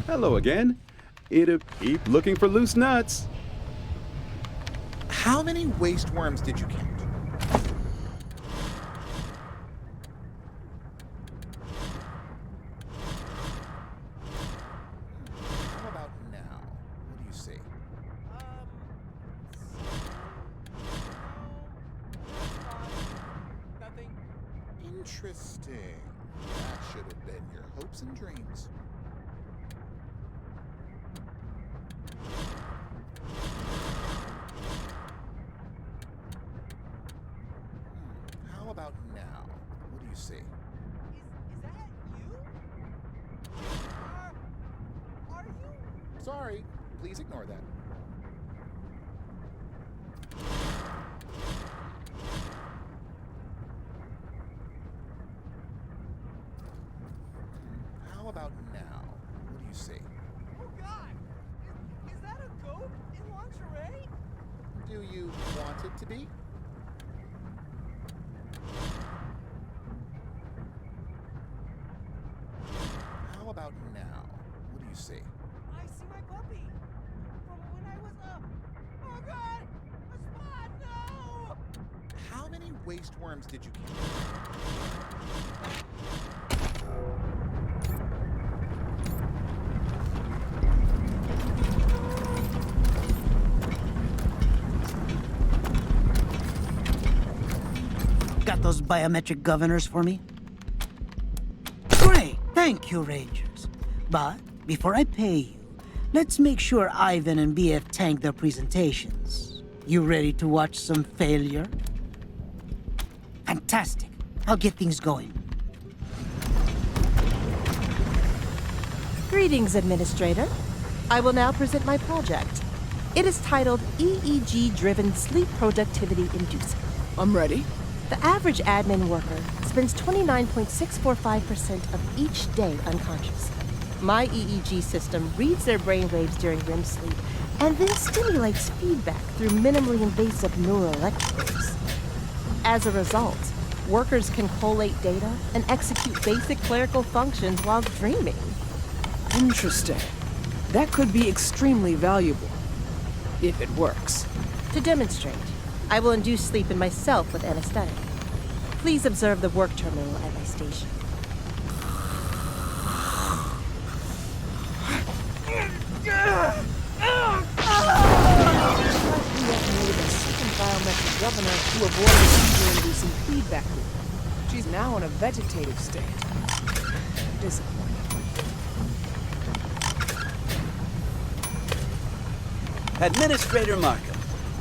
Hello again. It'll keep looking for loose nuts. How many waste worms did you count? How about now? What do you see? Nothing. Interesting. That should have been your hopes and dreams. How about now? What do you see? Is that you? Are you? Sorry, please ignore that. How about now? What do you see? Oh God! Is that a goat in lingerie? Do you want it to be? How about now? What do you see? I see my puppy from when I was up. Oh God! A spot! No! How many waste worms did you count? Got those biometric governors for me? Great! Thank you, Rangers. But before I pay you, let's make sure Ivan and BF tank their presentations. You ready to watch some failure? Fantastic. I'll get things going. Greetings, Administrator. I will now present my project. It is titled EEG-Driven Sleep Productivity Inducer. I'm ready. The average admin worker spends 29.645% of each day unconscious. My EEG system reads their brainwaves during REM sleep and then stimulates feedback through minimally invasive neural electrodes. As a result, workers can collate data and execute basic clerical functions while dreaming. Interesting. That could be extremely valuable. If it works. To demonstrate, I will induce sleep in myself with anesthetic. Please observe the work terminal at my station. We activated a second biometric governor to avoid the seizure-inducing feedback loop. She's now in a vegetative state. Disappointing. Administrator Markham,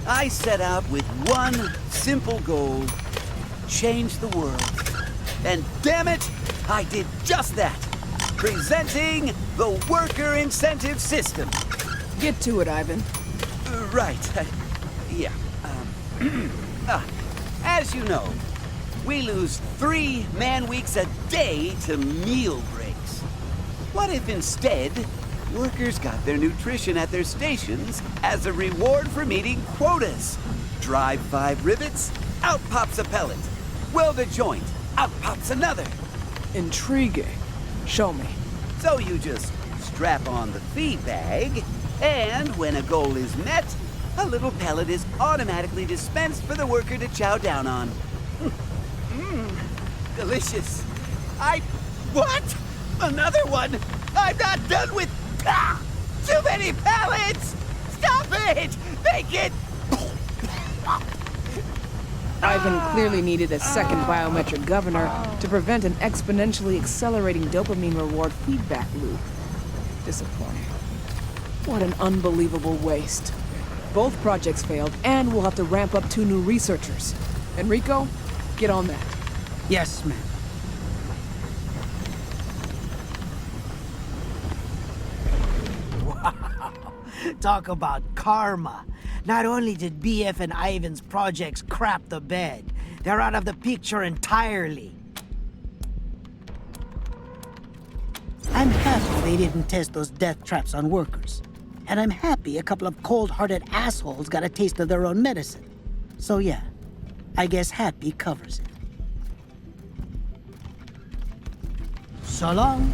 I set out with one simple goal: change the world. And damn it, I did just that. Presenting the Worker Incentive System. Get to it, Ivan. Right. Yeah. As you know, we lose 3 man-weeks a day to meal breaks. What if instead, workers got their nutrition at their stations as a reward for meeting quotas? Drive 5 rivets, out pops a pellet. Weld a joint, out pops another. Intriguing. Show me. So you just strap on the feed bag, and when a goal is met, a little pellet is automatically dispensed for the worker to chow down on. Delicious. What? Another one? I'm not done with... Too many pellets! Stop it! Make it... Ivan clearly needed a second biometric governor to prevent an exponentially accelerating dopamine reward feedback loop. Disappointing. What an unbelievable waste. Both projects failed, and we'll have to ramp up 2 new researchers. Enrico, get on that. Yes, ma'am. Wow. Talk about karma. Not only did BF and Ivan's projects crap the bed, they're out of the picture entirely. I'm happy they didn't test those death traps on workers. And I'm happy a couple of cold-hearted assholes got a taste of their own medicine. So yeah, I guess happy covers it. So long.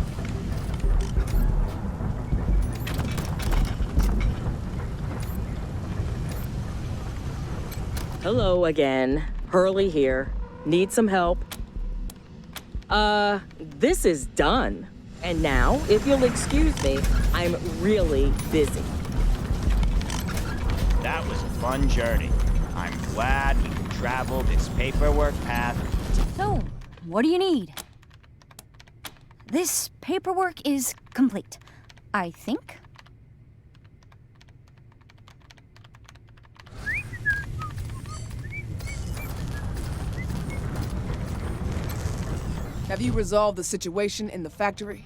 Hello again. Hurley here. Need some help? This is done. And now, if you'll excuse me, I'm really busy. That was a fun journey. I'm glad we could travel this paperwork path. So, what do you need? This paperwork is complete, I think. Have you resolved the situation in the factory?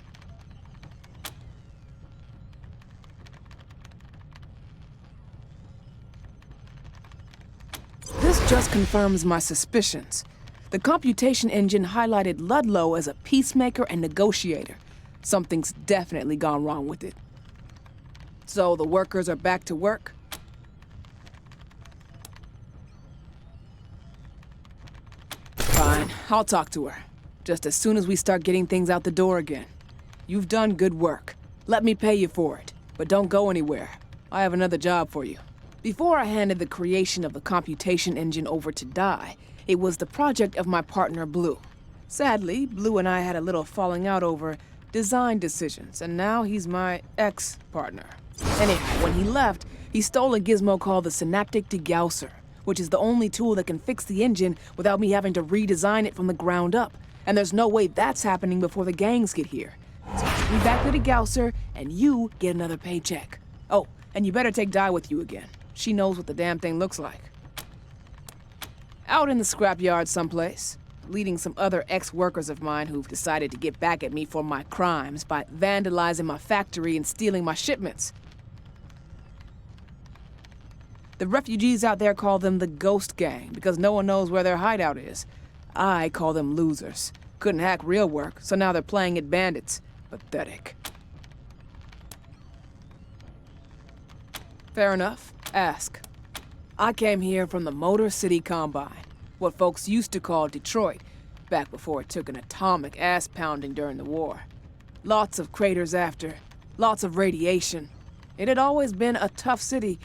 This just confirms my suspicions. The computation engine highlighted Ludlow as a peacemaker and negotiator. Something's definitely gone wrong with it. So the workers are back to work? Fine, I'll talk to her. Just as soon as we start getting things out the door again. You've done good work. Let me pay you for it. But don't go anywhere. I have another job for you. Before I handed the creation of the computation engine over to Dai, it was the project of my partner, Blue. Sadly, Blue and I had a little falling out over design decisions, and now he's my ex-partner. Anyhow, when he left, he stole a gizmo called the Synaptic Degausser, which is the only tool that can fix the engine without me having to redesign it from the ground up. And there's no way that's happening before the gangs get here. So take me back to the Gausser, and you get another paycheck. Oh, and you better take Di with you again. She knows what the damn thing looks like. Out in the scrapyard someplace, leading some other ex-workers of mine who've decided to get back at me for my crimes by vandalizing my factory and stealing my shipments. The refugees out there call them the Ghost Gang because no one knows where their hideout is. I call them losers. Couldn't hack real work, so now they're playing at bandits. Pathetic. Fair enough. Ask. I came here from the Motor City Combine, what folks used to call Detroit, back before it took an atomic ass-pounding during the war. Lots of craters after, lots of radiation. It had always been a tough city.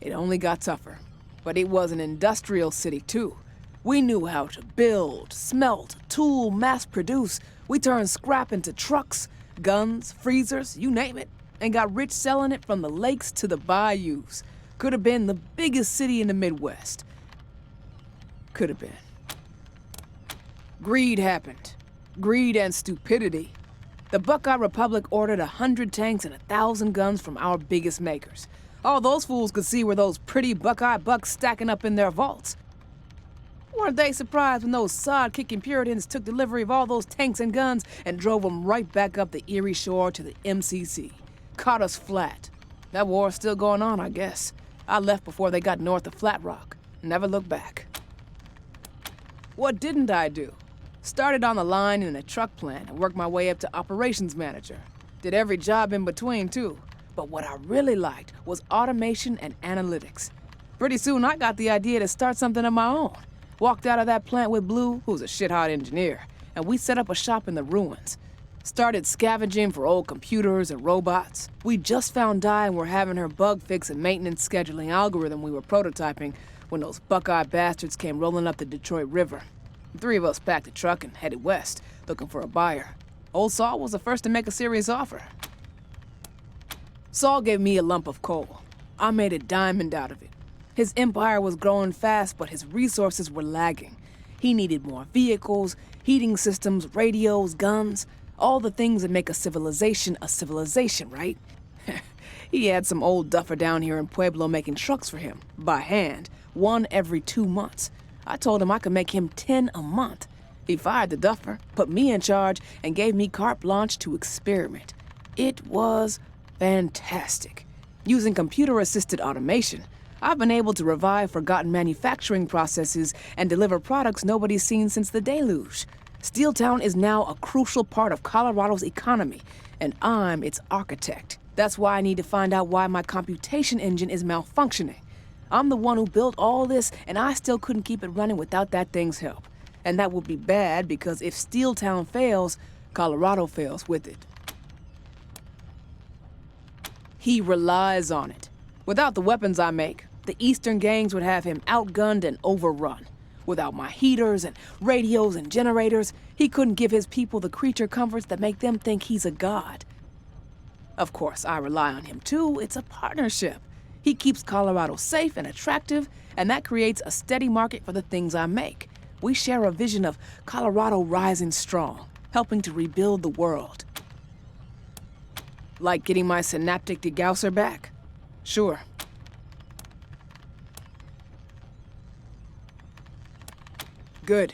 It only got tougher. But it was an industrial city, too. We knew how to build, smelt, tool, mass produce. We turned scrap into trucks, guns, freezers, you name it, and got rich selling it from the lakes to the bayous. Could have been the biggest city in the Midwest. Could have been. Greed happened. Greed and stupidity. The Buckeye Republic ordered 100 tanks and 1,000 guns from our biggest makers. All those fools could see were those pretty Buckeye bucks stacking up in their vaults. Weren't they surprised when those sod-kicking Puritans took delivery of all those tanks and guns and drove them right back up the Erie Shore to the MCC? Caught us flat. That war's still going on, I guess. I left before they got north of Flat Rock. Never looked back. What didn't I do? Started on the line in a truck plant and worked my way up to operations manager. Did every job in between, too. But what I really liked was automation and analytics. Pretty soon I got the idea to start something of my own. Walked out of that plant with Blue, who's a shit-hot engineer, and we set up a shop in the ruins. Started scavenging for old computers and robots. We just found Di and were having her bug fix and maintenance scheduling algorithm we were prototyping when those Buckeye bastards came rolling up the Detroit River. The three of us packed a truck and headed west, looking for a buyer. Old Saul was the first to make a serious offer. Saul gave me a lump of coal. I made a diamond out of it. His empire was growing fast, but his resources were lagging. He needed more vehicles, heating systems, radios, guns, all the things that make a civilization, right? He had some old duffer down here in Pueblo making trucks for him, by hand, one every 2 months. I told him I could make him 10 a month. He fired the duffer, put me in charge, and gave me carte blanche to experiment. It was fantastic. Using computer-assisted automation, I've been able to revive forgotten manufacturing processes and deliver products nobody's seen since the deluge. Steeltown is now a crucial part of Colorado's economy, and I'm its architect. That's why I need to find out why my computation engine is malfunctioning. I'm the one who built all this, and I still couldn't keep it running without that thing's help. And that would be bad, because if Steeltown fails, Colorado fails with it. He relies on it. Without the weapons I make, the Eastern gangs would have him outgunned and overrun. Without my heaters and radios and generators, he couldn't give his people the creature comforts that make them think he's a god. Of course, I rely on him too. It's a partnership. He keeps Colorado safe and attractive, and that creates a steady market for the things I make. We share a vision of Colorado rising strong, helping to rebuild the world. Like getting my synaptic degausser back? Sure. Good.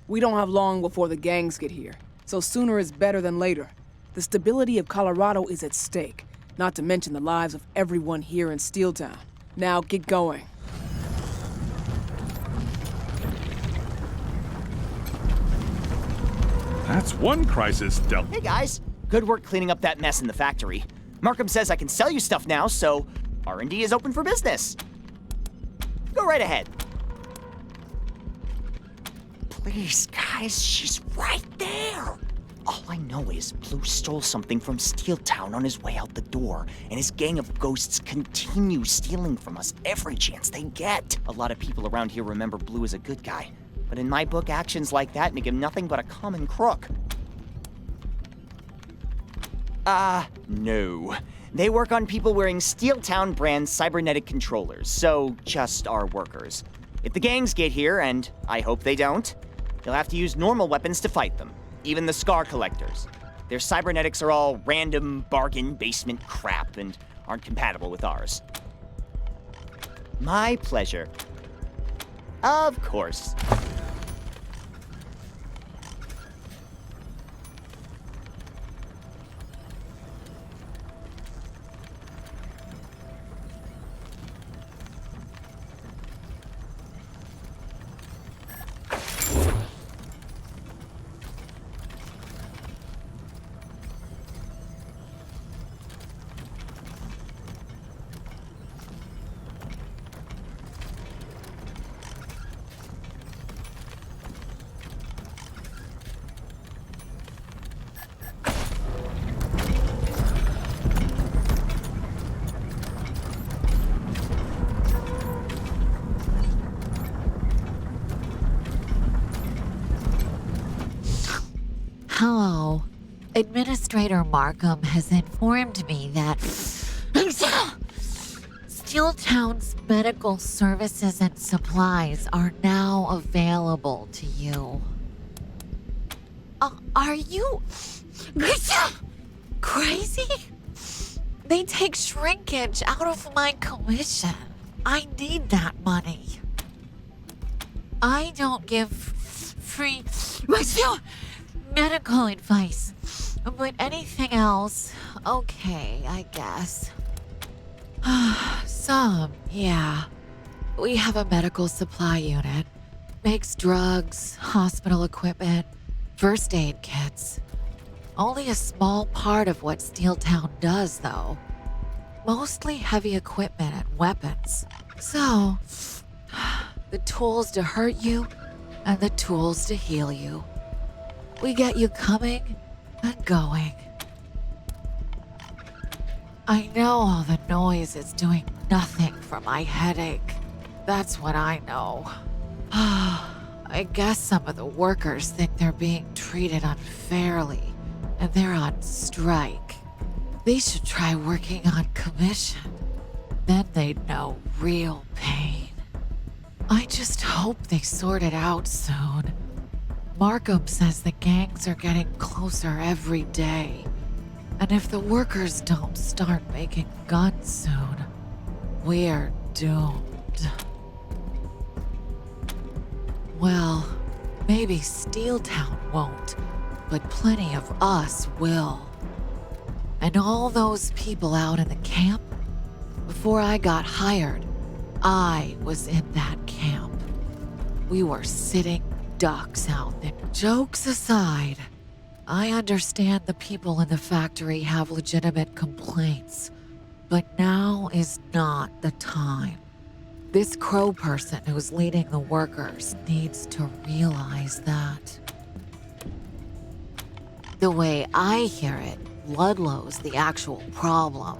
We don't have long before the gangs get here, so sooner is better than later. The stability of Colorado is at stake, not to mention the lives of everyone here in Steeltown. Now get going. That's one crisis dealt. Hey guys, good work cleaning up that mess in the factory. Markham says I can sell you stuff now, so R&D is open for business. Go right ahead. Please, guys, she's right there. All I know is Blue stole something from Steeltown on his way out the door, and his gang of ghosts continue stealing from us every chance they get. A lot of people around here remember Blue as a good guy, but in my book, actions like that make him nothing but a common crook. No. They work on people wearing Steeltown brand cybernetic controllers, so just our workers. If the gangs get here, and I hope they don't, they'll have to use normal weapons to fight them. Even the Scar Collectors. Their cybernetics are all random bargain basement crap and aren't compatible with ours. My pleasure. Of course. Hello. Administrator Markham has informed me that Steeltown's medical services and supplies are now available to you. Are you crazy? They take shrinkage out of my commission. I need that money. I don't give free medical advice, but anything else, okay, I guess. Some, yeah. We have a medical supply unit. Makes drugs, hospital equipment, first aid kits. Only a small part of what Steeltown does, though. Mostly heavy equipment and weapons. So, the tools to hurt you and the tools to heal you. We get you coming and going. I know all the noise is doing nothing for my headache. That's what I know. I guess some of the workers think they're being treated unfairly, and they're on strike. They should try working on commission. Then they'd know real pain. I just hope they sort it out soon. Markham says the gangs are getting closer every day. And if the workers don't start making guns soon, we're doomed. Well, maybe Steeltown won't, but plenty of us will. And all those people out in the camp, before I got hired, I was in that camp. We were sitting ducks out there. Jokes aside, I understand the people in the factory have legitimate complaints, but now is not the time. This crow person who's leading the workers needs to realize that. The way I hear it, Ludlow's the actual problem.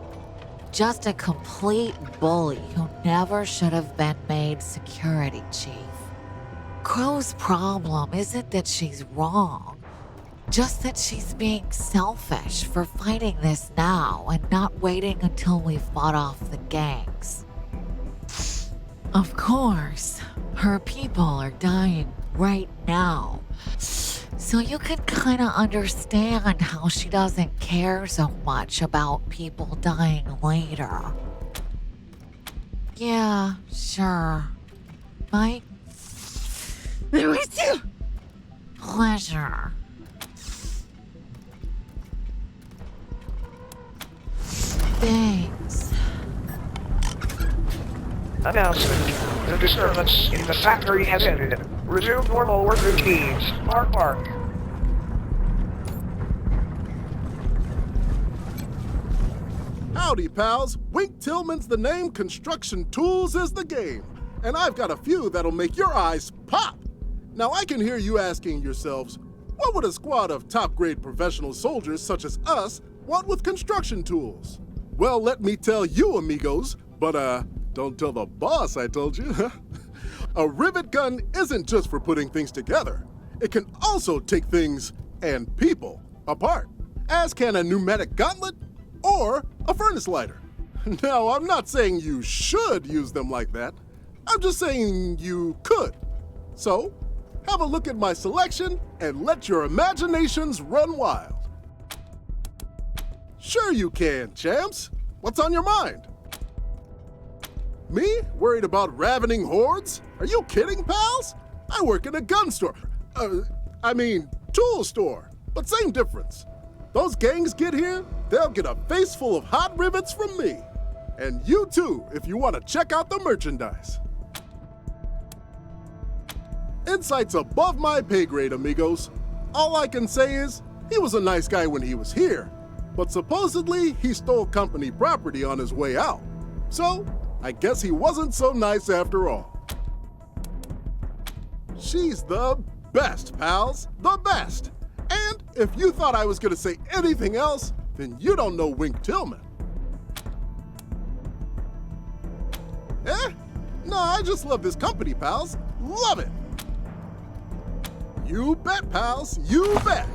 Just a complete bully who never should have been made security chief. Crow's problem isn't that she's wrong, just that she's being selfish for fighting this now and not waiting until we fought off the gangs. Of course, her people are dying right now, so you can kind of understand how she doesn't care so much about people dying later. Yeah, sure. My pleasure. Thanks. Announcement. The disturbance in the factory has ended. Resume normal work routines. Bark, bark. Howdy, pals. Wink Tillman's the name, construction tools is the game. And I've got a few that'll make your eyes pop. Now, I can hear you asking yourselves, what would a squad of top-grade professional soldiers such as us want with construction tools? Well, let me tell you, amigos, but don't tell the boss I told you. A rivet gun isn't just for putting things together. It can also take things and people apart, as can a pneumatic gauntlet or a furnace lighter. Now, I'm not saying you should use them like that. I'm just saying you could. So, have a look at my selection and let your imaginations run wild. Sure you can, champs. What's on your mind? Me? Worried about ravening hordes? Are you kidding, pals? I work in a gun store. Tool store. But same difference. Those gangs get here, they'll get a face full of hot rivets from me. And you too, if you want to check out the merchandise. Insight's above my pay grade, amigos. All I can say is, he was a nice guy when he was here, but supposedly he stole company property on his way out. So, I guess he wasn't so nice after all. She's the best, pals, the best. And if you thought I was gonna say anything else, then you don't know Wink Tillman. Eh? No, I just love this company, pals. Love it. You bet, pals, you bet.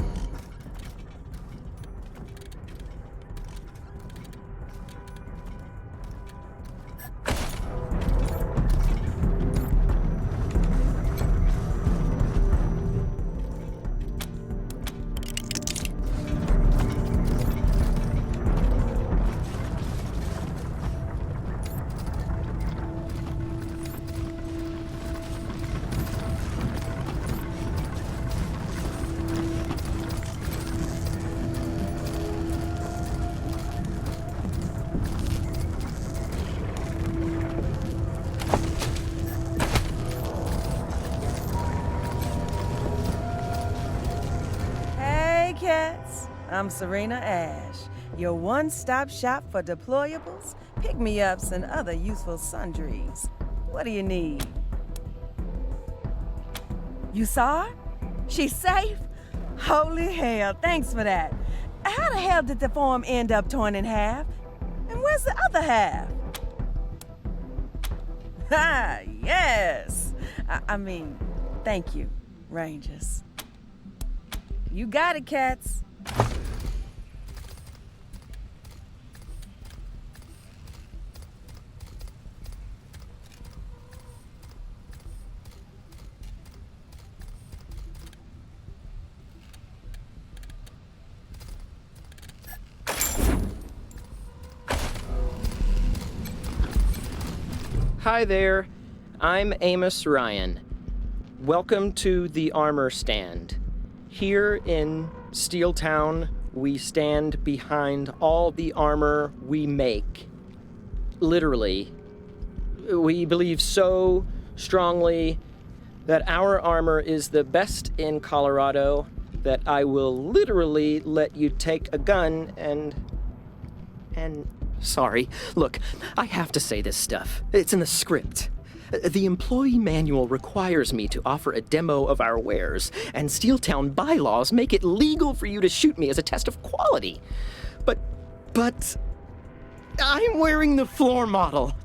I'm Serena Ash, your one-stop shop for deployables, pick-me-ups, and other useful sundries. What do you need? You saw her? She's safe? Holy hell, thanks for that. How the hell did the form end up torn in half? And where's the other half? Ah, yes! Thank you, Rangers. You got it, cats. Hi there, I'm Amos Ryan. Welcome to the Armor Stand. Here in Steel Town, we stand behind all the armor we make. Literally. We believe so strongly that our armor is the best in Colorado that I will literally let you take a gun and sorry, look, I have to say this stuff. It's in the script. The employee manual requires me to offer a demo of our wares, and Steeltown bylaws make it legal for you to shoot me as a test of quality. But I'm wearing the floor model.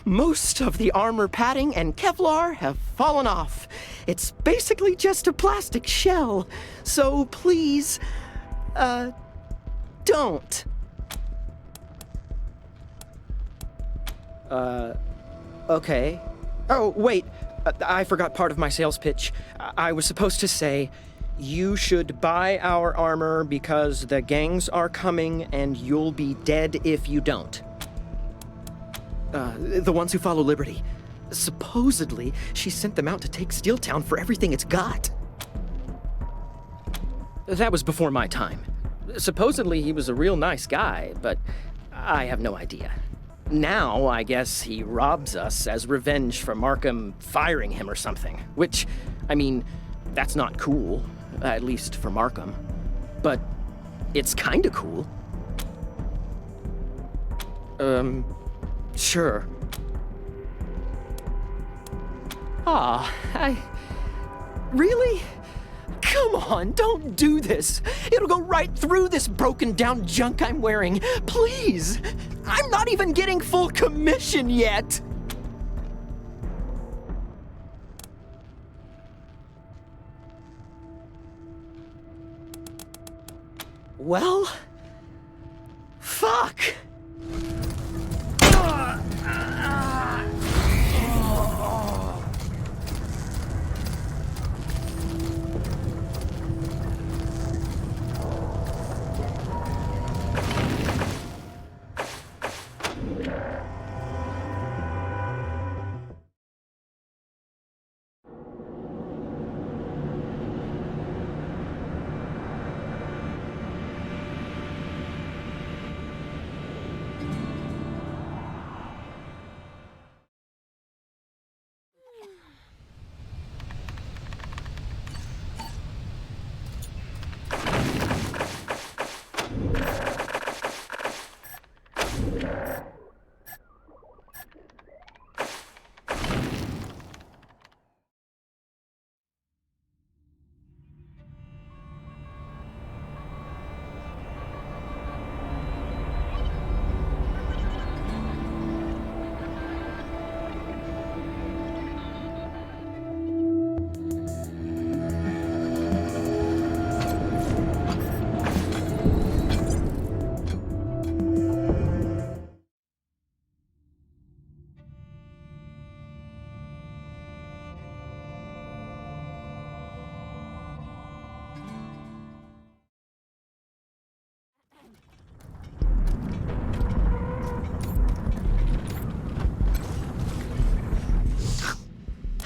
Most of the armor padding and Kevlar have fallen off. It's basically just a plastic shell. So please, don't. Okay. Oh, wait. I forgot part of my sales pitch. I was supposed to say, you should buy our armor because the gangs are coming and you'll be dead if you don't. The ones who follow Liberty. Supposedly, she sent them out to take Steeltown for everything it's got. That was before my time. Supposedly, he was a real nice guy, but I have no idea. Now, I guess he robs us as revenge for Markham firing him or something. Which, I mean, that's not cool. At least for Markham. But it's kinda cool. Sure. Really? Come on, don't do this. It'll go right through this broken down junk I'm wearing. Please! I'm not even getting full commission yet! Well, fuck!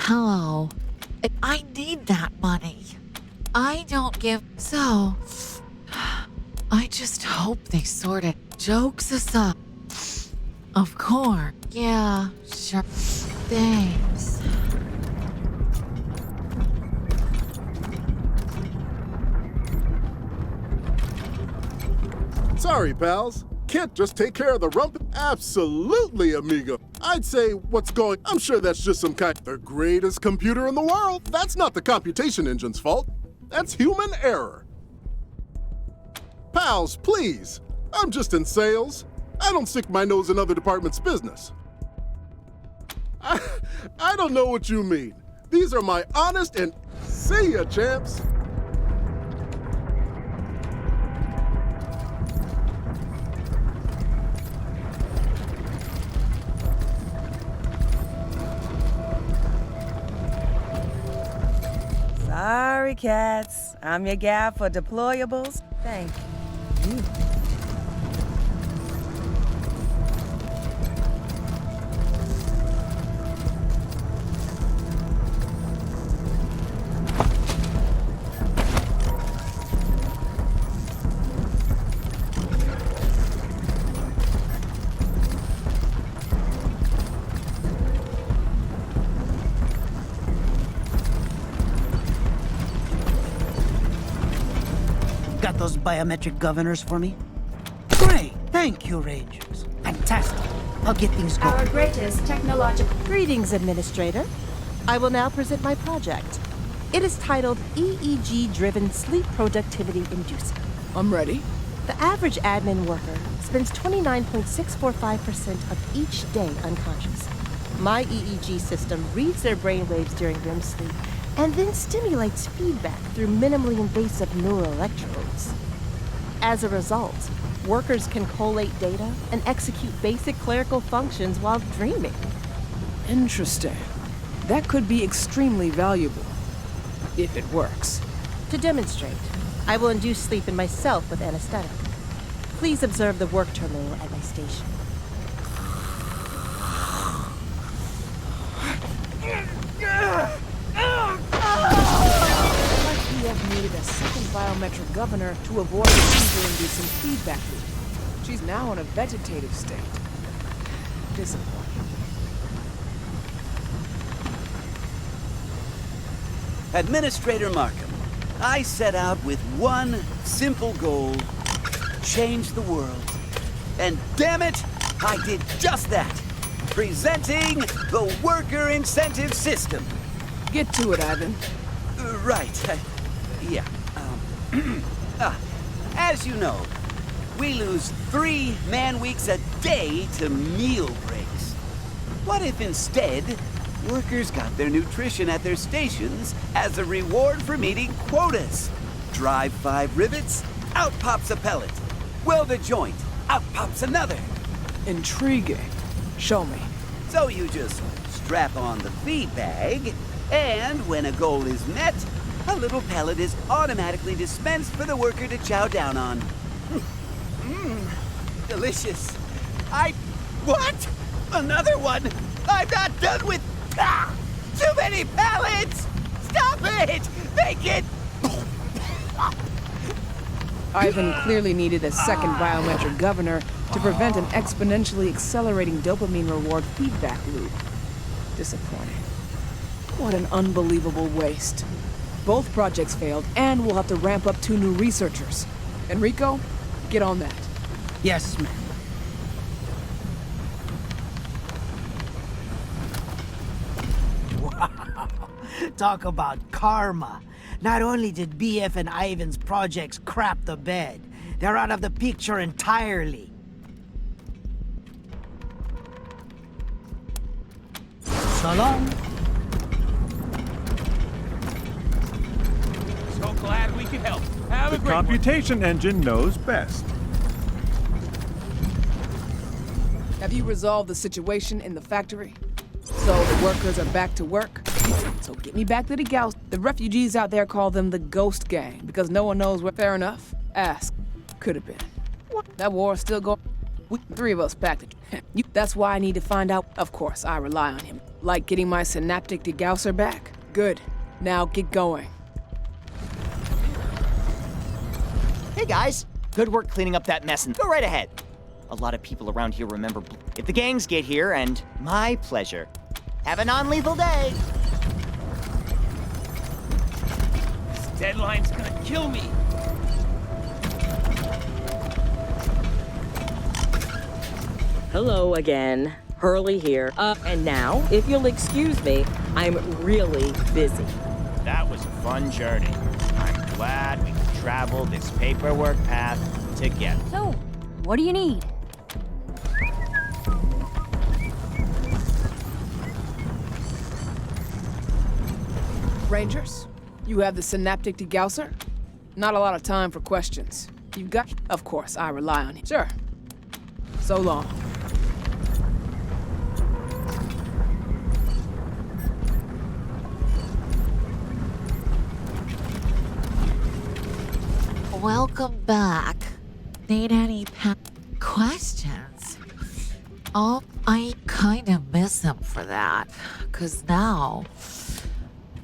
Hello. I need that money. I don't give. So, I just hope they sort of jokes us up. Of course. Yeah, sure. Thanks. Sorry, pals. Can't just take care of the rump? Absolutely, amigo. I'd say, what's going... I'm sure that's just some kind... The greatest computer in the world. That's not the computation engine's fault. That's human error. Pals, please. I'm just in sales. I don't stick my nose in other departments' business. I don't know what you mean. These are my honest and... See ya, champs. Sorry, cats. I'm your gal for deployables. Thank you. Got those biometric governors for me? Great! Thank you, Rangers. Fantastic. I'll get things going. Our greatest technological... Greetings, Administrator. I will now present my project. It is titled EEG-Driven Sleep Productivity Inducer. I'm ready. The average admin worker spends 29.645% of each day unconscious. My EEG system reads their brainwaves during REM sleep and then stimulates feedback through minimally invasive neuroelectrodes. As a result, workers can collate data and execute basic clerical functions while dreaming. Interesting. That could be extremely valuable, if it works. To demonstrate, I will induce sleep in myself with anesthetic. Please observe the work terminal at my station. Like we have needed a second biometric governor to avoid the seizure-inducing feedback loop. She's now in a vegetative state. Disappointing. Administrator Markham, I set out with one simple goal: change the world. And damn it, I did just that. Presenting the worker incentive system. Get to it, Ivan. Right. Yeah. As you know, we lose 3 man-weeks a day to meal breaks. What if instead, workers got their nutrition at their stations as a reward for meeting quotas? Drive 5 rivets, out pops a pellet. Weld a joint, out pops another. Intriguing. Show me. So you just strap on the feed bag, and when a goal is met, a little pellet is automatically dispensed for the worker to chow down on. Delicious. What? Another one? I'm not done with... Too many pellets! Stop it! Make it... Ivan clearly needed a second biometric governor to prevent an exponentially accelerating dopamine reward feedback loop. Disappointing. What an unbelievable waste. Both projects failed, and we'll have to ramp up 2 new researchers. Enrico, get on that. Yes, ma'am. Wow. Talk about karma. Not only did BF and Ivan's projects crap the bed, they're out of the picture entirely. So long. So glad we could help. Have a The great computation engine knows best. Have you resolved the situation in the factory? So the workers are back to work? So get me back to the gals. The refugees out there call them the Ghost Gang because no one knows where. Fair enough. Ask. Could have been. That war's still going. We 3 of us back to. That's why I need to find out. Of course, I rely on him. Like getting my synaptic degausser back. Good. Now get going. Hey guys, good work cleaning up that mess and go right ahead. A lot of people around here remember if the gangs get here, and my pleasure. Have a non-lethal day. This deadline's gonna kill me. Hello again. Hurley here. And now, if you'll excuse me, I'm really busy. That was a fun journey. I'm glad we could travel this paperwork path together. So, what do you need? Rangers, you have the synaptic degausser? Not a lot of time for questions. You've got... Of course, I rely on him. Sure. So long. Welcome back. Need any questions? Oh, I kinda miss him for that. 'Cause now...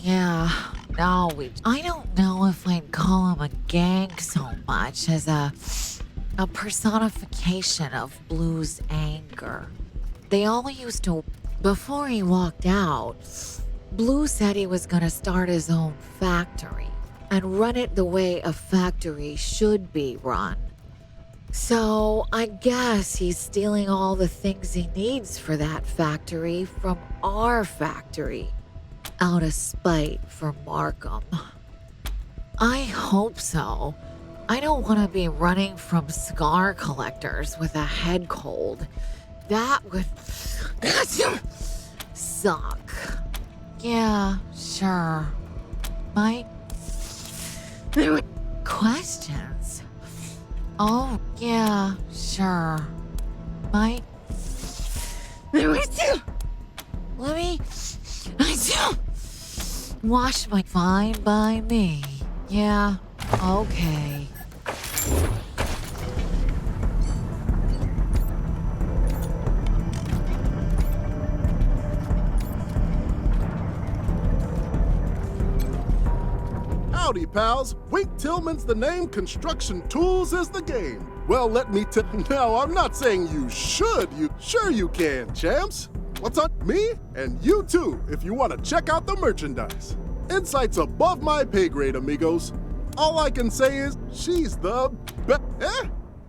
Yeah, now I don't know if I'd call him a gang so much as a personification of Blue's anger. They all used to... Before he walked out, Blue said he was gonna start his own factory and run it the way a factory should be run. So I guess he's stealing all the things he needs for that factory from our factory, out of spite for Markham. I hope so, I don't want to be running from cigar collectors with a head cold. That would suck. Yeah, sure. My questions. Oh, yeah, sure. My let me wash my fine by me. Yeah, okay. Howdy, pals. Wink Tillman's the name, construction tools is the game. Well, let me tell you now, I'm not saying you should. Sure you can, champs. What's on me? And you too, if you want to check out the merchandise. Insight's above my pay grade, amigos. All I can say is, she's the best. Eh?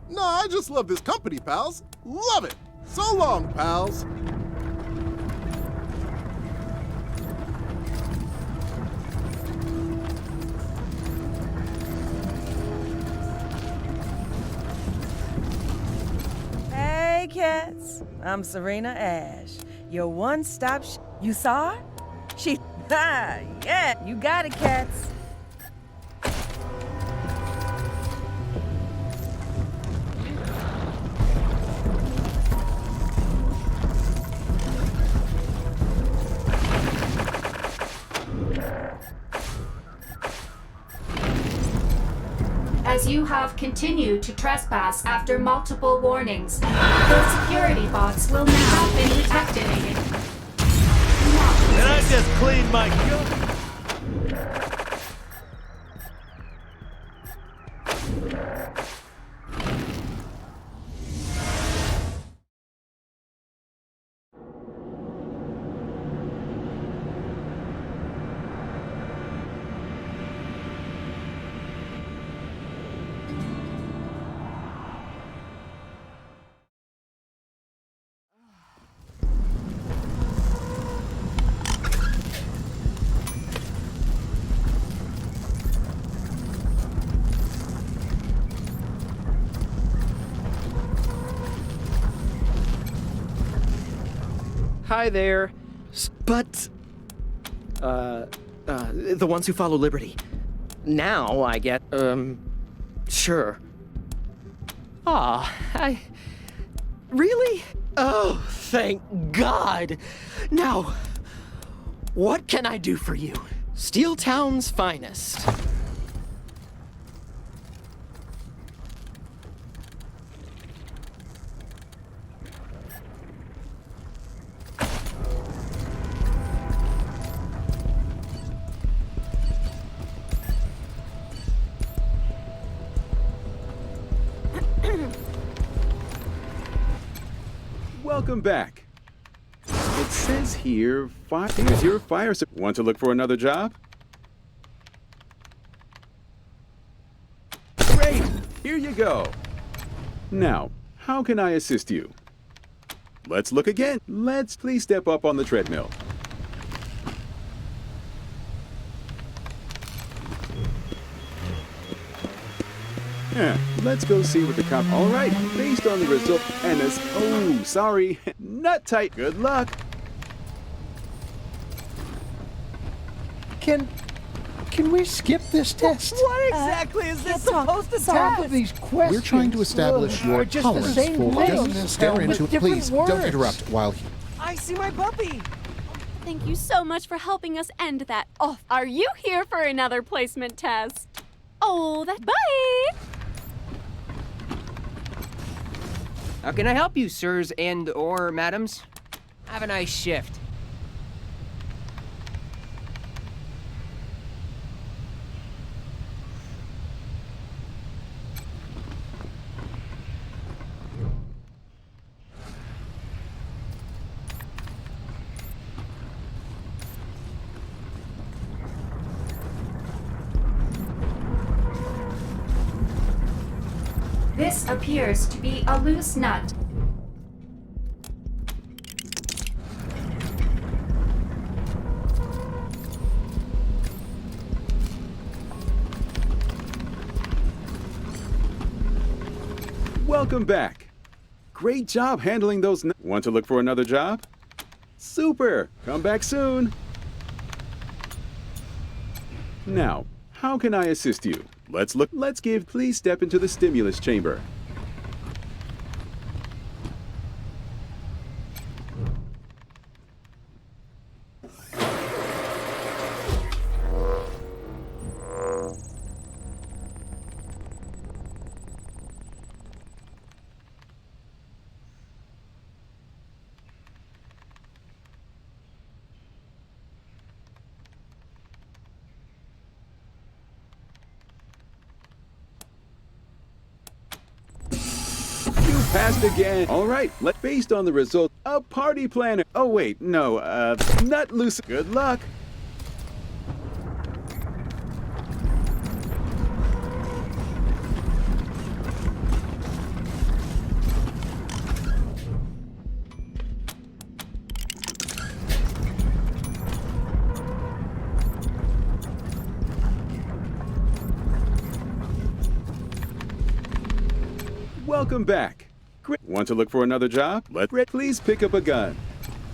No, I just love this company, pals. Love it. So long, pals. Hey, cats. I'm Serena Ash, your one-stop You saw her? She... yeah, you got it, cats. As you have continued to trespass after multiple warnings, the security box will now have been detected. And I just cleaned my gun. Hi there. But, the ones who follow liberty. Now I get, sure. Really? Oh, thank God. Now, what can I do for you? Steel Town's finest. Welcome back. It says here, here's your fire. Want to look for another job? Great! Here you go. Now, how can I assist you? Let's look again. Please step up on the treadmill. Yeah, let's go see what the cop. All right, based on the result and this. Oh, sorry, nut tight. Good luck. Can we skip this test? What exactly is this supposed to Half test? of these questions. We're trying to establish your just the tolerance same for. thing. Just stare into it, please. Don't words. interrupt while he. I see my puppy. Thank you so much for helping us end that off. Are you here for another placement test? Oh, bye! How can I help you, sirs and/or madams? Have a nice shift. This appears to be a loose nut. Welcome back. Great job handling those. Want to look for another job? Super. Come back soon. Now, how can I assist you? Please step into the stimulus chamber. Passed again. All right, based on the result, a party planner. Oh wait, no, nut loose. Good luck. Welcome back. Want to look for another job? Please pick up a gun.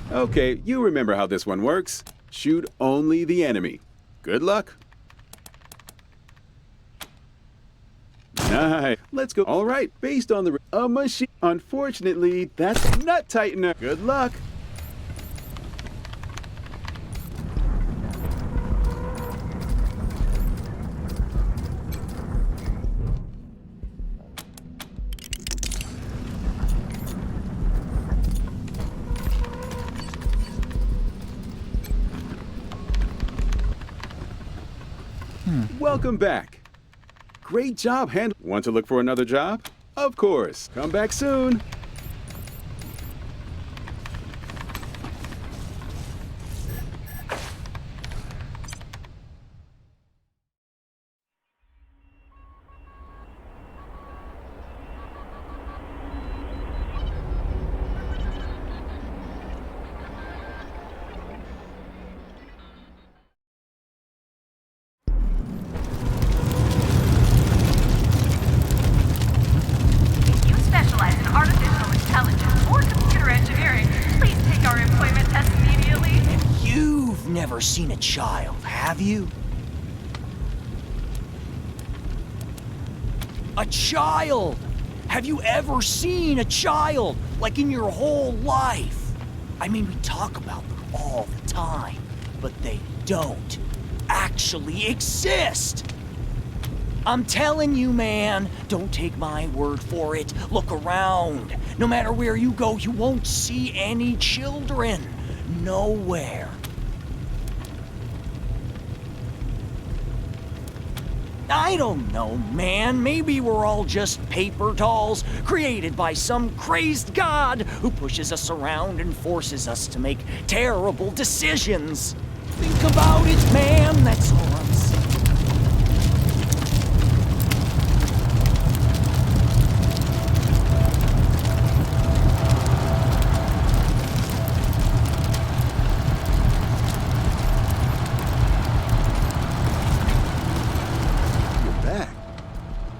Okay, you remember how this one works. Shoot only the enemy. Good luck. Nice. Let's go. All right, based on a machine. Unfortunately, that's nut tightener. Good luck. Welcome back. Great job Want to look for another job? Of course. Come back soon. Never seen a child, have you? A child! Have you ever seen a child? Like in your whole life? I mean, we talk about them all the time, but they don't actually exist! I'm telling you, man, don't take my word for it. Look around. No matter where you go, you won't see any children. Nowhere. I don't know, man. Maybe we're all just paper dolls created by some crazed god who pushes us around and forces us to make terrible decisions. Think about it, man. That's all I'm saying.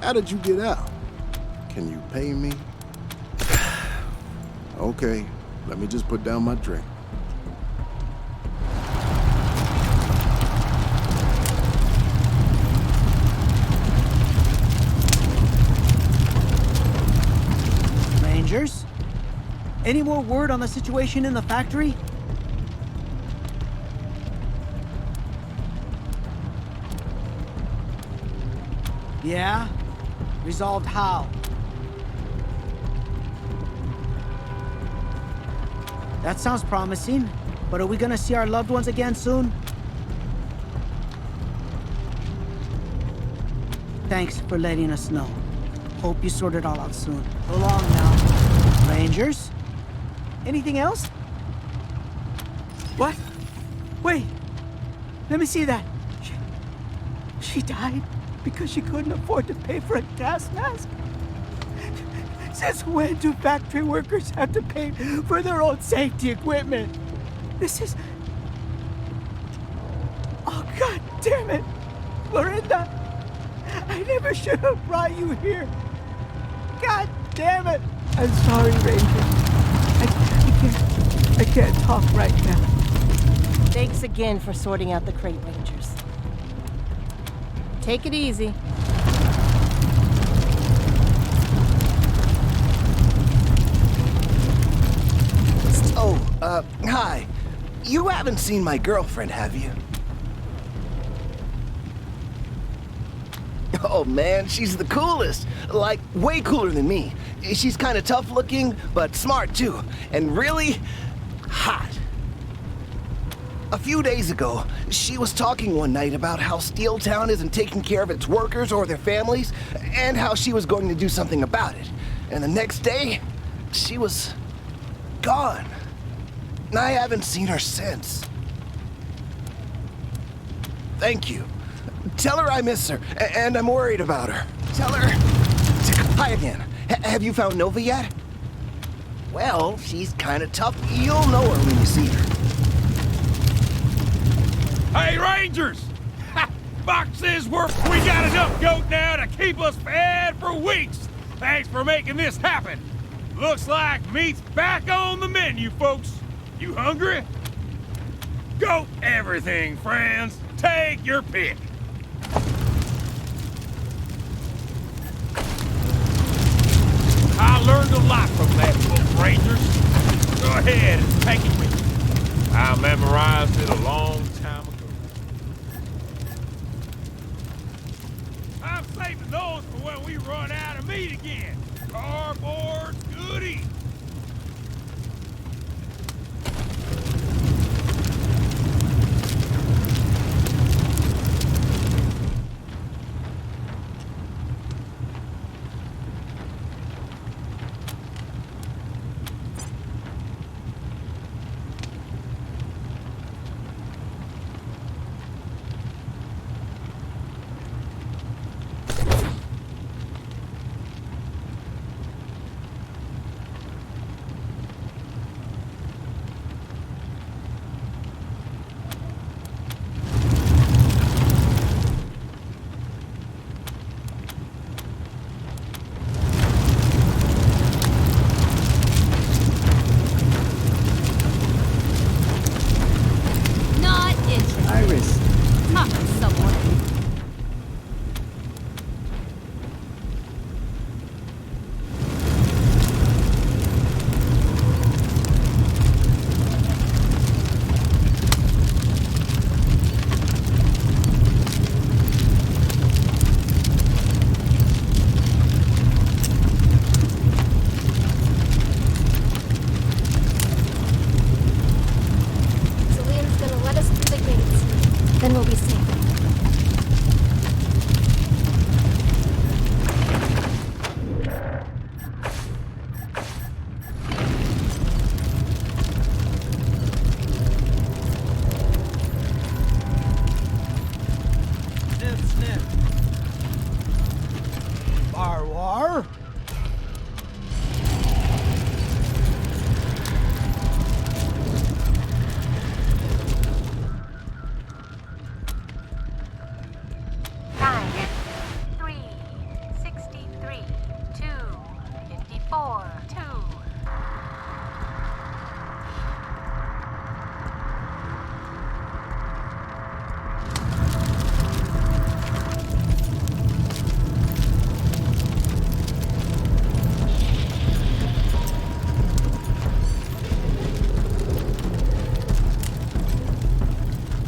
How did you get out? Can you pay me? Okay, let me just put down my drink. Rangers? Any more word on the situation in the factory? Yeah? Resolved how? That sounds promising, but are we gonna see our loved ones again soon? Thanks for letting us know. Hope you sort it all out soon. So long now. Rangers? Anything else? What? Wait! Let me see that. She died? Because she couldn't afford to pay for a gas mask? Since when do factory workers have to pay for their own safety equipment? This is... Oh, God damn it! Florinda! I never should have brought you here. God Damn it! I'm sorry, Ranger. I can't talk right now. Thanks again for sorting out the crate, Rangers. Take it easy. Hi. You haven't seen my girlfriend, have you? Oh man, she's the coolest. Like, way cooler than me. She's kind of tough looking, but smart too. And really hot. A few days ago, she was talking one night about how Steel Town isn't taking care of its workers or their families, and how she was going to do something about it. And the next day, she was gone. And I haven't seen her since. Thank you. Tell her I miss her, and I'm worried about her. Tell her... Hi again. Have you found Nova yet? Well, she's kind of tough. You'll know her when you see her. Hey, Rangers! Fox says we got enough goat now to keep us fed for weeks. Thanks for making this happen. Looks like meat's back on the menu, folks. You hungry? Goat everything, friends. Take your pick. I learned a lot from that book, Rangers. Go ahead and take it with you. I memorized it a long time ago. I'm saving those for when we run out of meat again. Cardboard goodies.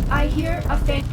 I hear a fan.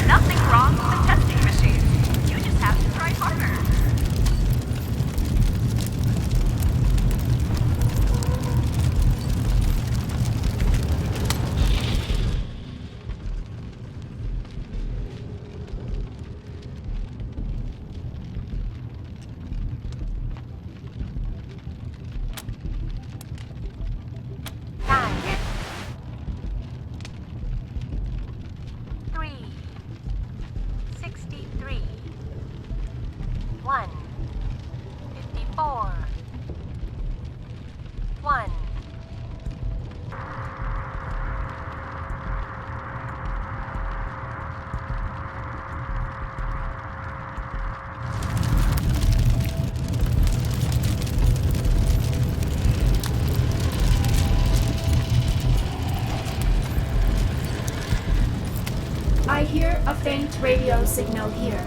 Nothing 1. 54. 1. I hear a faint radio signal here.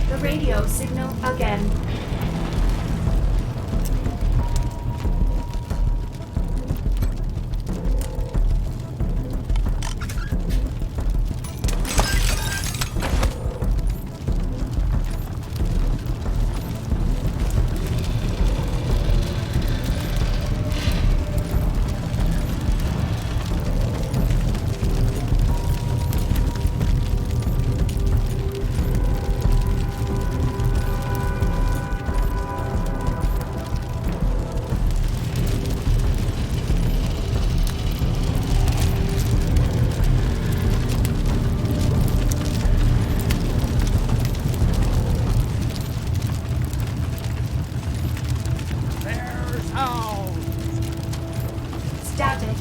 The radio signal again. Static.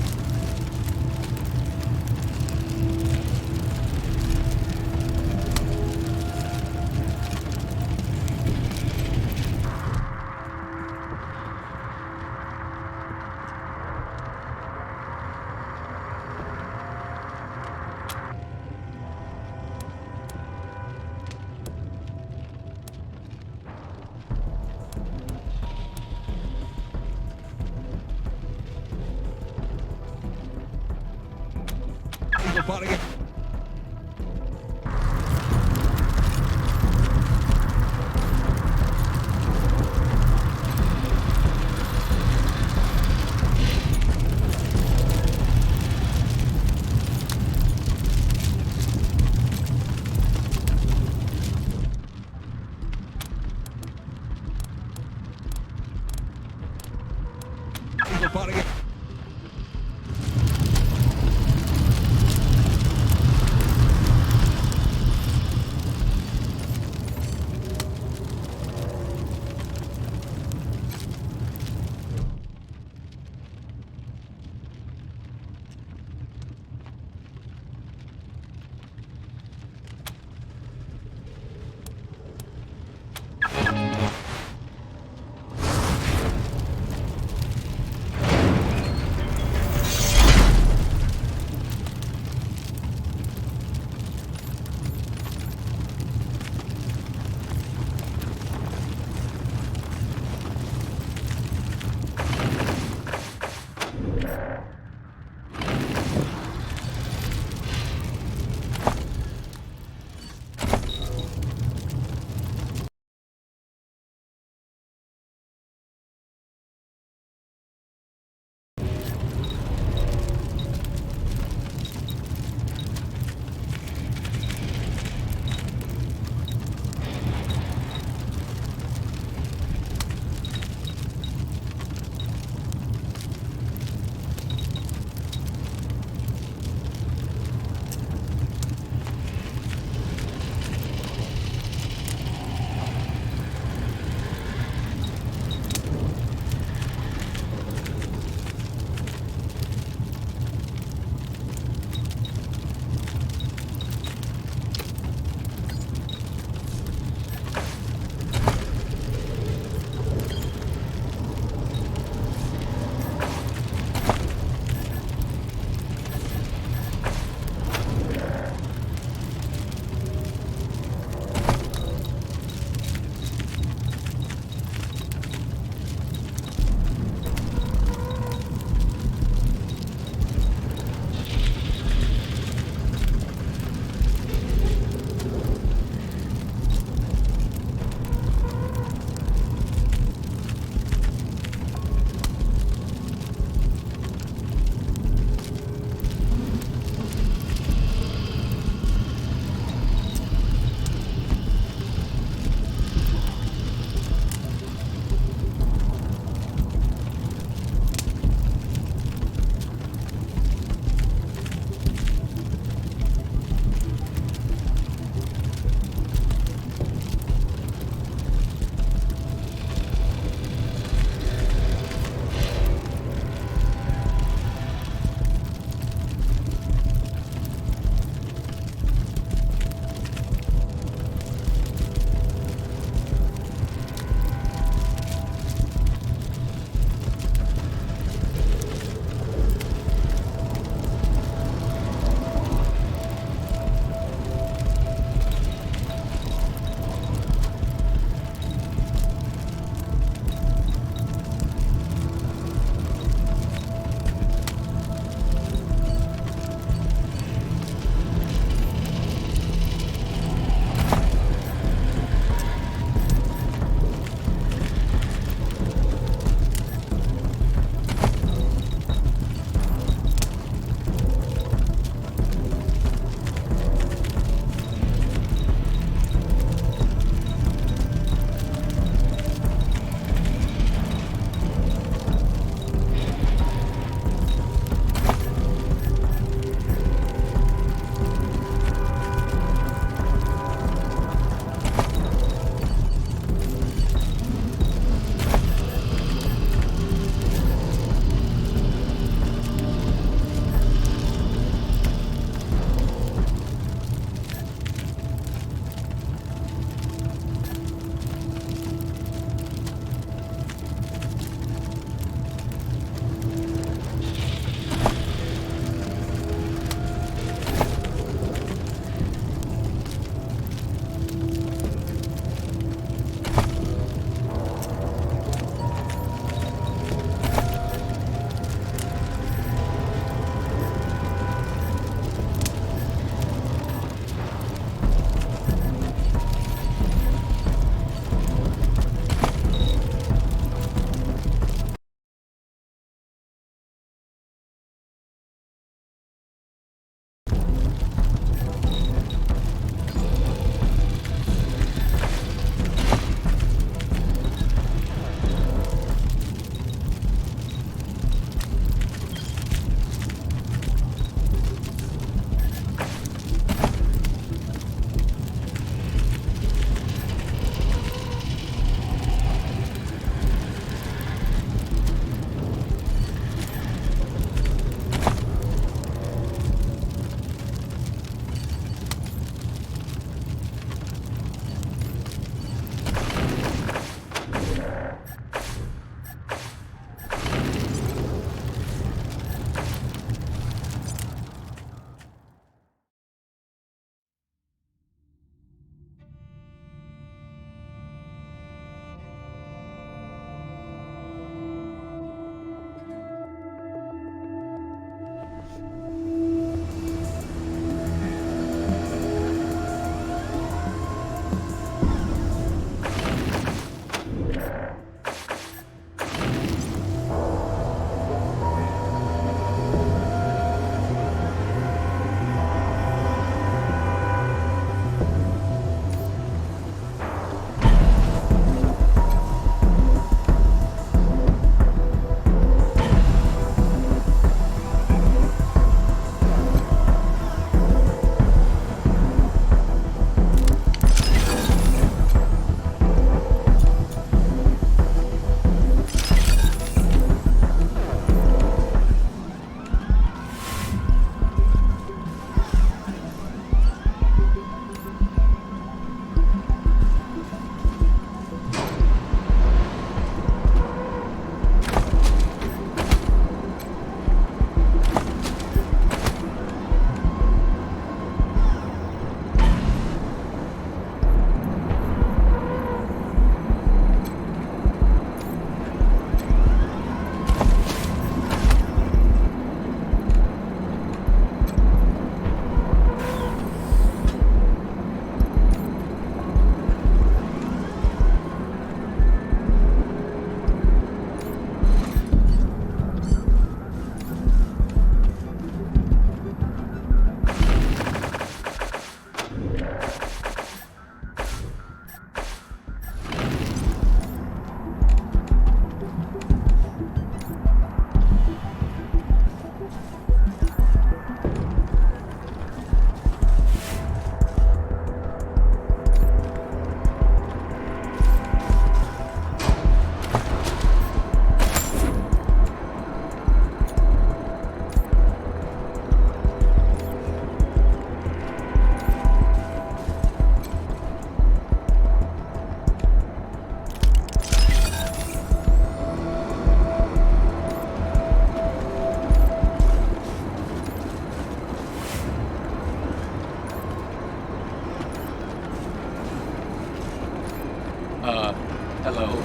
Hello?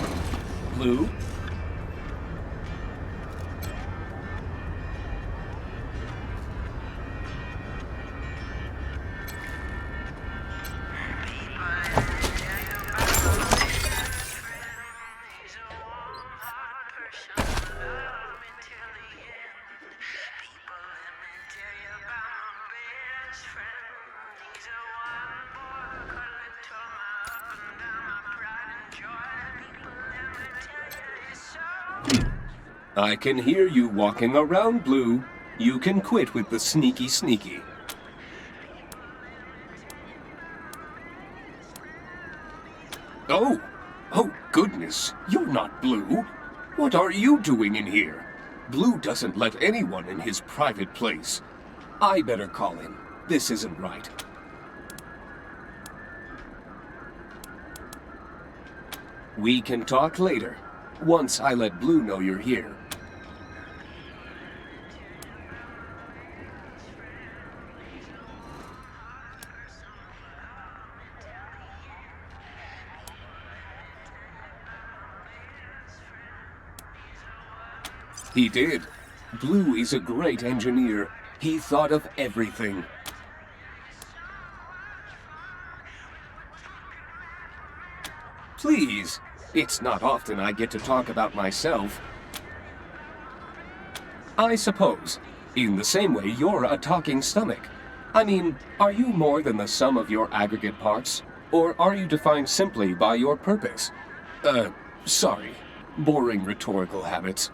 Blue? I can hear you walking around, Blue. You can quit with the sneaky sneaky. Oh! Oh, goodness! You're not Blue! What are you doing in here? Blue doesn't let anyone in his private place. I better call him. This isn't right. We can talk later, once I let Blue know you're here. He did. Blue is a great engineer. He thought of everything. Please, it's not often I get to talk about myself. I suppose, in the same way you're a talking stomach. I mean, are you more than the sum of your aggregate parts? Or are you defined simply by your purpose? Sorry. Boring rhetorical habits.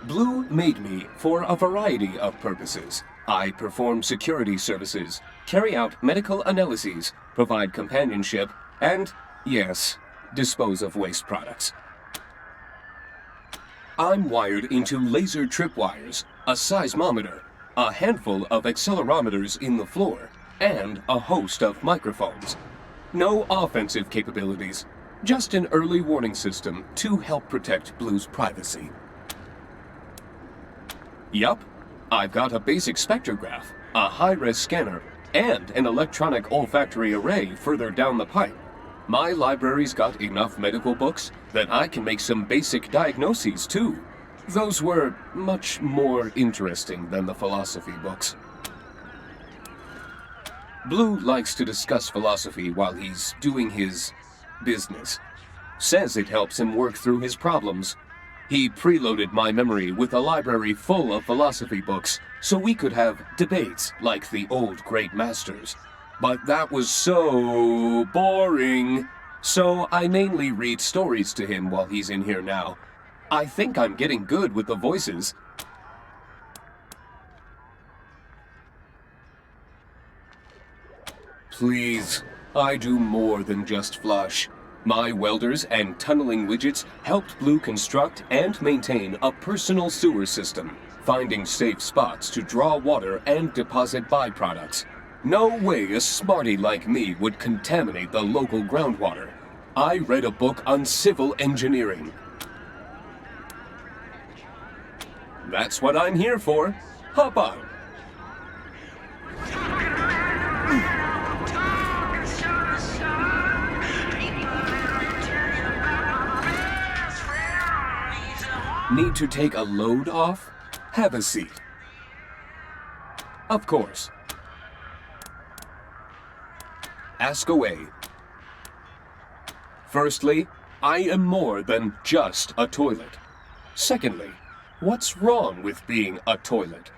Blue made me for a variety of purposes. I perform security services, carry out medical analyses, provide companionship, and, yes, dispose of waste products. I'm wired into laser tripwires, a seismometer, a handful of accelerometers in the floor, and a host of microphones. No offensive capabilities, just an early warning system to help protect Blue's privacy. Yup, I've got a basic spectrograph, a high-res scanner, and an electronic olfactory array further down the pipe. My library's got enough medical books that I can make some basic diagnoses too. Those were much more interesting than the philosophy books. Blue likes to discuss philosophy while he's doing his business. Says it helps him work through his problems. He preloaded my memory with a library full of philosophy books so we could have debates like the old great masters. But that was so boring. So I mainly read stories to him while he's in here now. I think I'm getting good with the voices. Please, I do more than just flush. My welders and tunneling widgets helped Blue construct and maintain a personal sewer system, finding safe spots to draw water and deposit byproducts. No way a smarty like me would contaminate the local groundwater. I read a book on civil engineering. That's what I'm here for. Hop on. Need to take a load off? Have a seat. Of course. Ask away. Firstly, I am more than just a toilet. Secondly, what's wrong with being a toilet?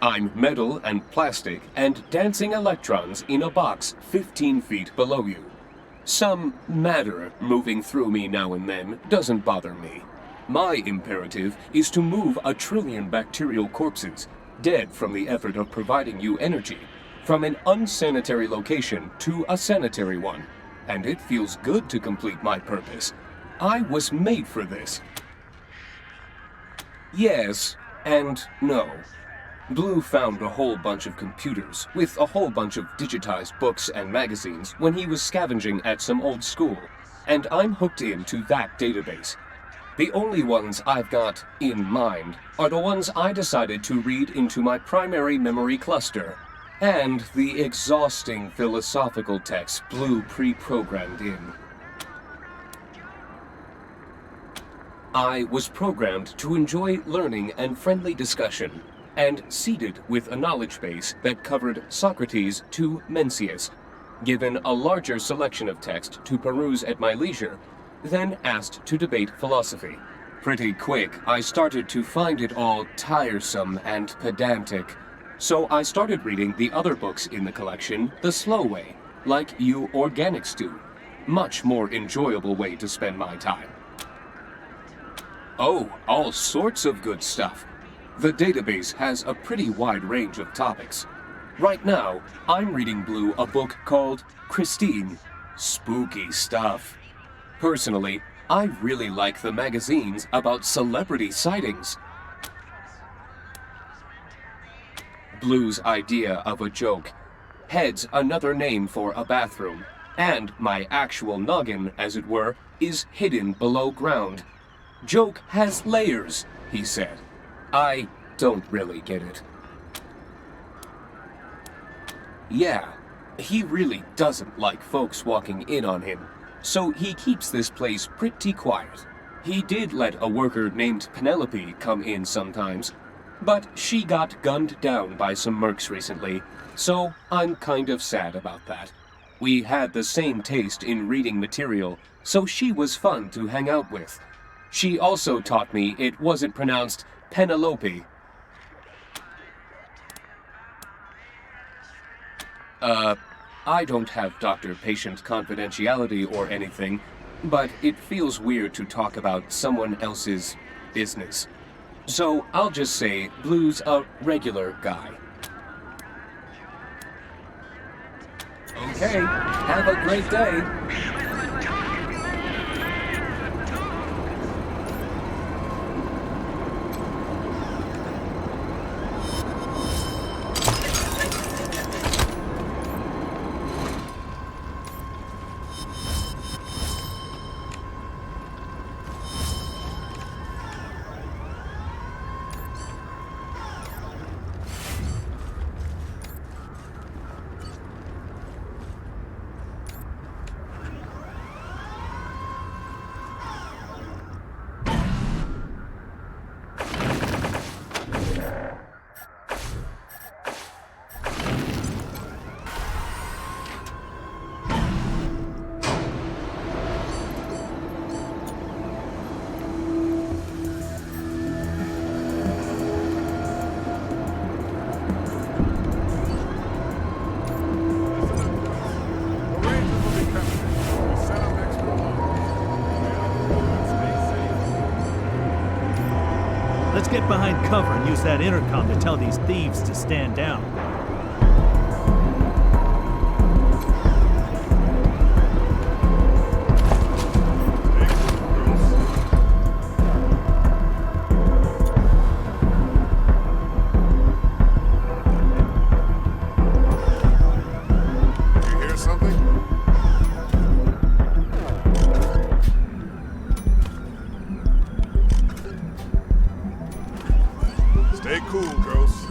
I'm metal and plastic and dancing electrons in a box 15 feet below you. Some matter moving through me now and then doesn't bother me. My imperative is to move 1 trillion bacterial corpses, dead from the effort of providing you energy, from an unsanitary location to a sanitary one. And it feels good to complete my purpose. I was made for this. Yes and no. Blue found a whole bunch of computers with a whole bunch of digitized books and magazines when he was scavenging at some old school, and I'm hooked into that database. The only ones I've got in mind are the ones I decided to read into my primary memory cluster, and the exhausting philosophical texts Blue pre-programmed in. I was programmed to enjoy learning and friendly discussion, and seeded with a knowledge base that covered Socrates to Mencius, given a larger selection of text to peruse at my leisure, then asked to debate philosophy. Pretty quick, I started to find it all tiresome and pedantic, so I started reading the other books in the collection the slow way, like you organics do. Much more enjoyable way to spend my time. Oh, all sorts of good stuff. The database has a pretty wide range of topics. Right now, I'm reading Blue a book called Christine. Spooky stuff. Personally, I really like the magazines about celebrity sightings. Blue's idea of a joke. Head's another name for a bathroom, and my actual noggin, as it were, is hidden below ground. Joke has layers, he said. I don't really get it. Yeah, he really doesn't like folks walking in on him, so he keeps this place pretty quiet. He did let a worker named Penelope come in sometimes, but she got gunned down by some mercs recently, so I'm kind of sad about that. We had the same taste in reading material, so she was fun to hang out with. She also taught me it wasn't pronounced Penelope. I don't have doctor-patient confidentiality or anything, but it feels weird to talk about someone else's business. So I'll just say Blue's a regular guy. Okay, have a great day. Let's get behind cover and use that intercom to tell these thieves to stand down. You hear something? Stay cool, Ghost.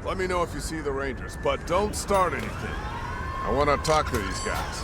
Let me know if you see the Rangers, but don't start anything. I want to talk to these guys.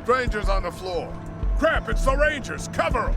Strangers on the floor. Crap, it's the Rangers. Cover them.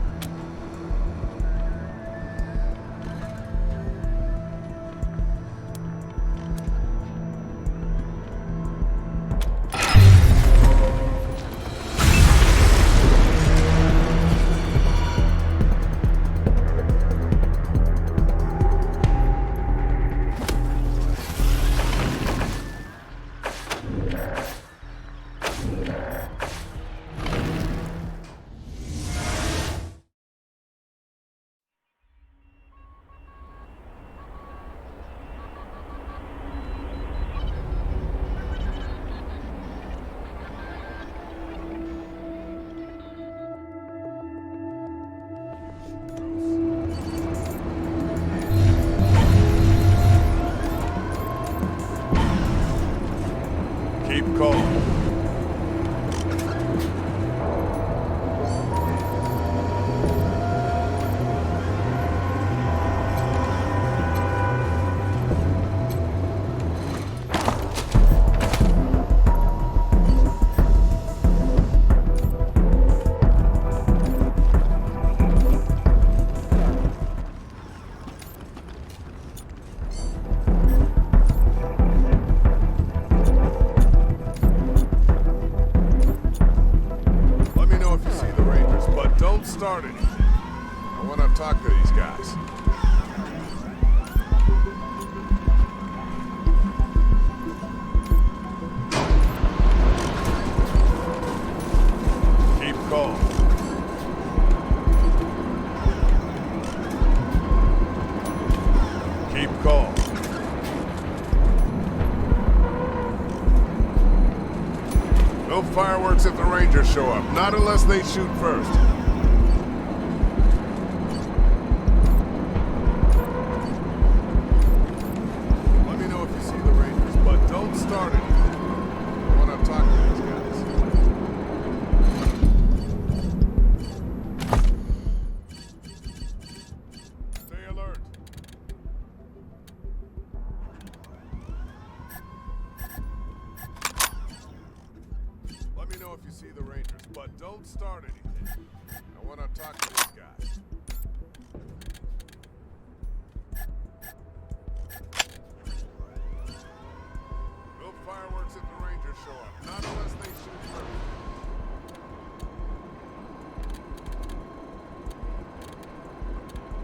Keep calm. Start anything. I want to talk to these guys. Keep calm. Keep calm. No fireworks if the Rangers show up, not unless they shoot first. see the Rangers, but don't start anything. I want to talk to these guys. No fireworks if the Rangers show up, not unless they shoot first.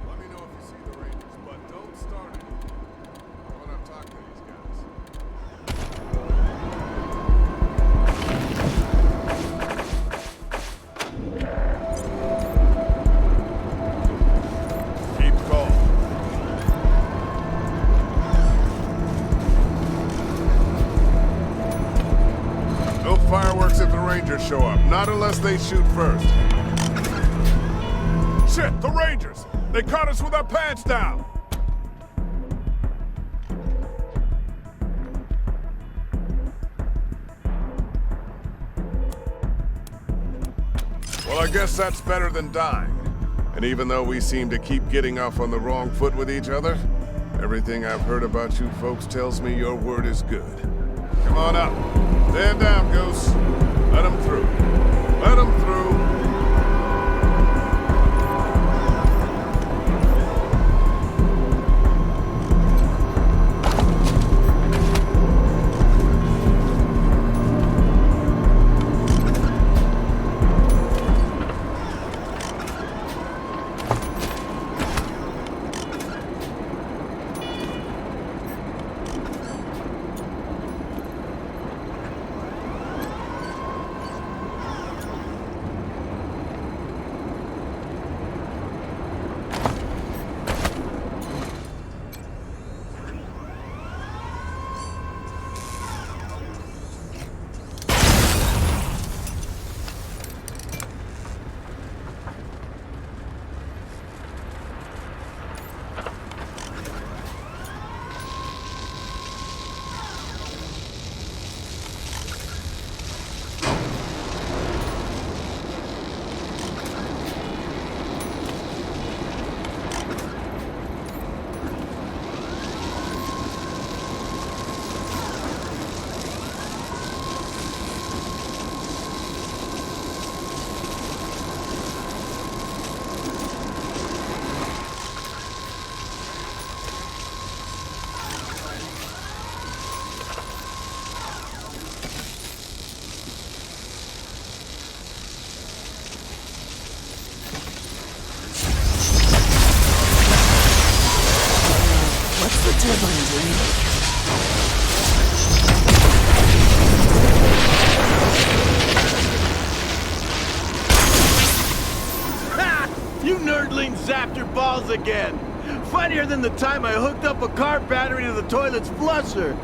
Let me know if you see the Rangers, but don't start anything. I want to talk to these guys. Keep calm. No fireworks if the Rangers show up, not unless they shoot first. Shit, the Rangers! They caught us with our pants down! Well, I guess that's better than dying. And even though we seem to keep getting off on the wrong foot with each other, everything I've heard about you folks tells me your word is good. Come on up. Stand down, Ghosts. Let them through. Let them through. What's the turbine doing? Ha! You nerdlings zapped your balls again! Funnier than the time I hooked up a car battery to the toilet's flusher!